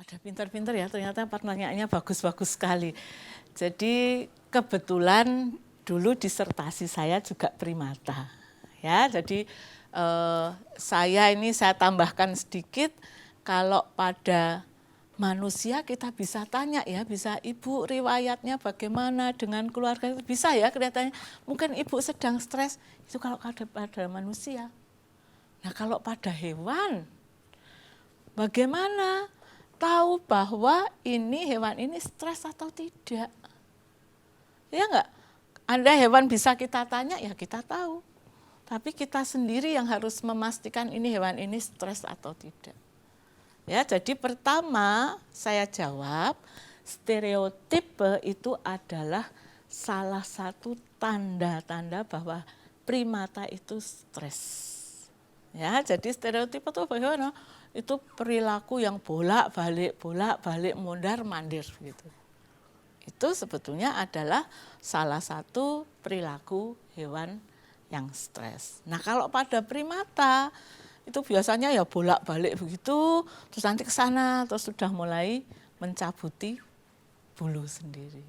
Pada pintar-pintar ya, ternyata pertanyaannya bagus-bagus sekali. Jadi kebetulan dulu disertasi saya juga primata. Ya, jadi saya tambahkan sedikit, kalau pada manusia kita bisa tanya ya, bisa Ibu riwayatnya bagaimana dengan keluarga, bisa ya kelihatannya. Mungkin Ibu sedang stres, itu kalau pada manusia. Nah kalau pada hewan, bagaimana tahu bahwa hewan ini stres atau tidak? Ya enggak? Ada hewan bisa kita tanya, ya kita tahu. Tapi kita sendiri yang harus memastikan hewan ini stres atau tidak. Ya, jadi pertama saya jawab, stereotipe itu adalah salah satu tanda-tanda bahwa primata itu stres. Ya, jadi stereotip itu bagaimana? Itu perilaku yang bolak-balik, mondar-mandir gitu. Itu sebetulnya adalah salah satu perilaku hewan yang stres. Nah, kalau pada primata itu biasanya ya bolak-balik begitu, terus nanti ke sana terus sudah mulai mencabuti bulu sendiri.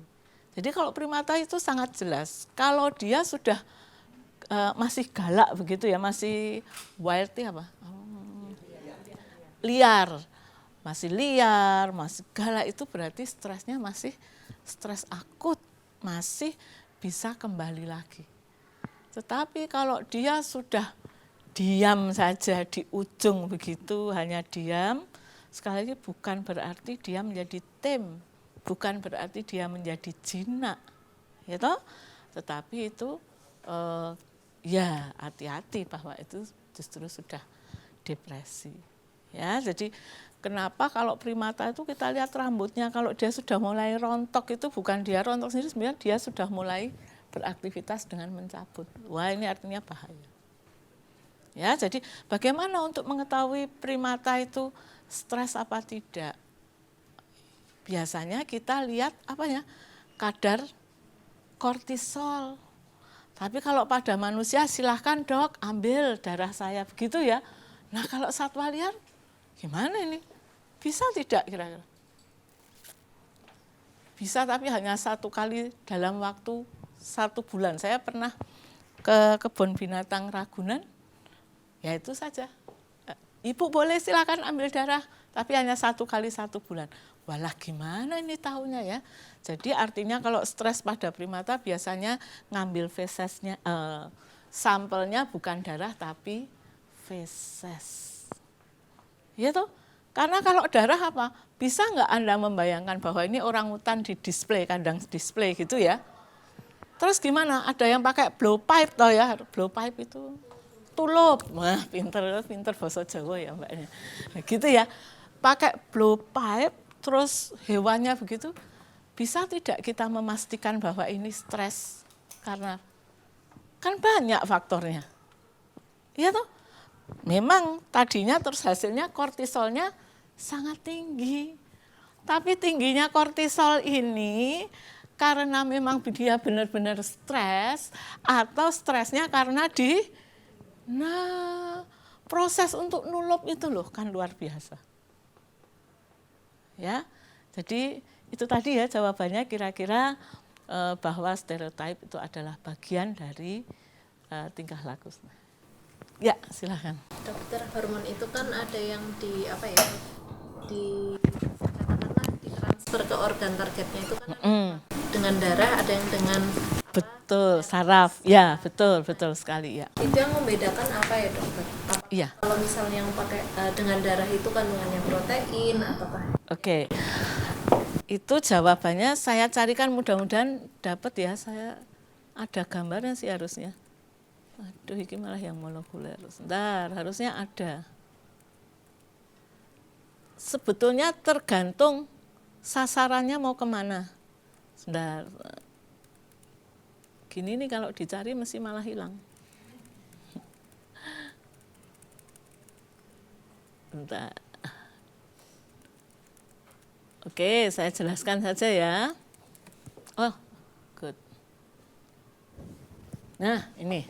Jadi kalau primata itu sangat jelas. Kalau dia sudah masih galak begitu ya, masih wild apa? Liar. Masih liar, masih galak, itu berarti stresnya masih stres akut, masih bisa kembali lagi. Tetapi kalau dia sudah diam saja di ujung begitu, hanya diam, sekali lagi bukan berarti dia menjadi tim, bukan berarti dia menjadi jinak, gitu. Tetapi itu ya hati-hati bahwa itu justru sudah depresi. Ya, jadi kenapa kalau primata itu kita lihat rambutnya, kalau dia sudah mulai rontok itu bukan dia rontok sendiri, sebenarnya dia sudah mulai beraktivitas dengan mencabut. Wah, ini artinya bahaya. Ya, jadi bagaimana untuk mengetahui primata itu stres apa tidak? Biasanya kita lihat kadar kortisol. Tapi kalau pada manusia silahkan dok ambil darah saya begitu ya. Nah kalau satwa liar gimana ini? Bisa tidak kira-kira? Bisa, tapi hanya 1 kali dalam waktu 1 bulan. Saya pernah ke kebun binatang Ragunan, ya itu saja. Ibu boleh silakan ambil darah, tapi hanya 1 kali 1 bulan. Walah gimana ini tahunya ya. Jadi artinya kalau stres pada primata biasanya ngambil fesesnya, sampelnya bukan darah tapi feses. Ya toh? Karena kalau darah apa? Bisa nggak Anda membayangkan bahwa ini orangutan di display, kandang display gitu ya. Terus gimana? Ada yang pakai blowpipe toh ya. Blowpipe itu tulup. Wah, pinter bahasa Jawa ya mbaknya. Nah, gitu ya. Pakai blowpipe, terus hewannya begitu. Bisa tidak kita memastikan bahwa ini stres? Karena kan banyak faktornya. Iya toh? Memang tadinya terus hasilnya kortisolnya sangat tinggi. Tapi tingginya kortisol ini karena memang dia benar-benar stres atau stresnya karena proses untuk nulup itu loh kan luar biasa. Ya. Jadi itu tadi ya jawabannya kira-kira bahwa stereotip itu adalah bagian dari tingkah laku. Ya, silakan. Dokter, hormon itu kan ada yang ditransfer ke organ targetnya itu kan dengan darah, ada yang dengan betul saraf. Ya, betul sekali ya. Itu yang membedakan apa ya, dokter? Iya. Kalau misalnya yang pakai dengan darah itu kandungannya protein ataukah? Oke. Itu jawabannya saya carikan, mudah-mudahan dapat ya. Saya ada gambarnya sih harusnya. Aduh, ini malah yang molekuler. Sebentar, harusnya ada. Sebetulnya tergantung sasarannya mau kemana. Sebentar. Gini nih kalau dicari mesti malah hilang. Bentar. Oke, saya jelaskan saja ya. Oh, good. Nah, ini.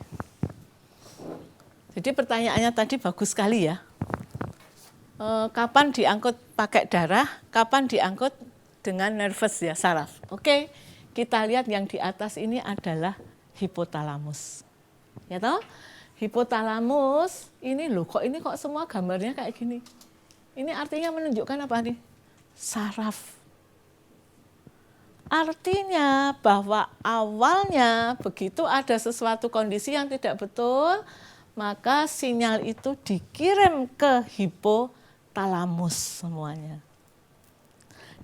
Jadi pertanyaannya tadi bagus sekali ya. kapan diangkut pakai darah, kapan diangkut dengan nervous ya, saraf. Oke, kita lihat yang di atas ini adalah hipotalamus. Ya toh? Hipotalamus ini loh, kok semua gambarnya kayak gini. Ini artinya menunjukkan apa nih? Saraf. Artinya bahwa awalnya begitu ada sesuatu kondisi yang tidak betul, maka sinyal itu dikirim ke hipotalamus semuanya.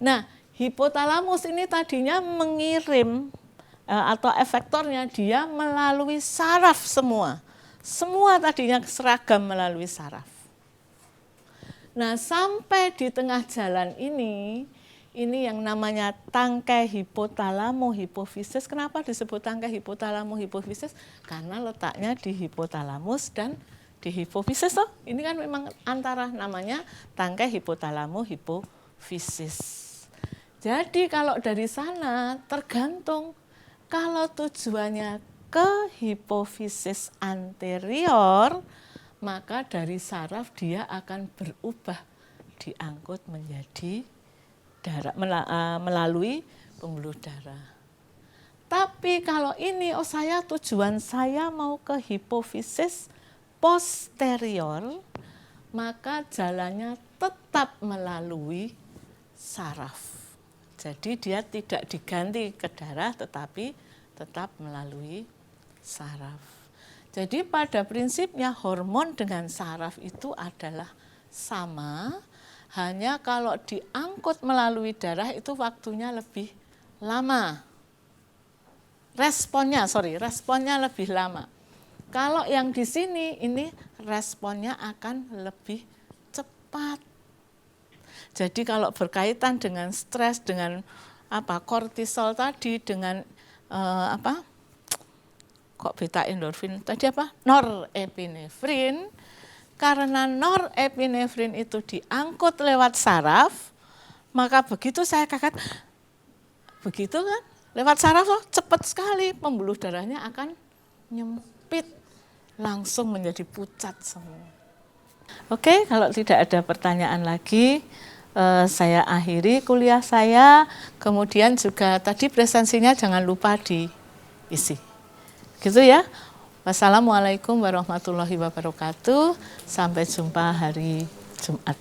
Nah, hipotalamus ini tadinya mengirim atau efektornya dia melalui saraf semua. Semua tadinya seragam melalui saraf. Nah, sampai di tengah jalan ini yang namanya tangkai hipotalamo hipofisis. Kenapa disebut tangkai hipotalamo hipofisis? Karena letaknya di hipotalamus dan di hipofisis. Oh, ini kan memang antara namanya tangkai hipotalamo hipofisis. Jadi kalau dari sana tergantung kalau tujuannya ke hipofisis anterior, maka dari saraf dia akan berubah diangkut menjadi darah melalui pembuluh darah. Tapi kalau ini tujuan saya mau ke hipofisis posterior, maka jalannya tetap melalui saraf. Jadi dia tidak diganti ke darah tetapi tetap melalui saraf. Jadi pada prinsipnya hormon dengan saraf itu adalah sama, hanya kalau diangkut melalui darah itu waktunya lebih lama. Responnya lebih lama. Kalau yang di sini ini responnya akan lebih cepat. Jadi kalau berkaitan dengan stres, dengan kortisol tadi, dengan beta endorfin tadi norepinefrin. Karena norepinefrin itu diangkut lewat saraf, maka begitu saya kaget, begitu kan, lewat saraf cepat sekali pembuluh darahnya akan nyempit, langsung menjadi pucat semua. Oke, kalau tidak ada pertanyaan lagi, saya akhiri kuliah saya. Kemudian juga tadi presensinya jangan lupa diisi, gitu ya. Wassalamualaikum warahmatullahi wabarakatuh. Sampai jumpa hari Jumat.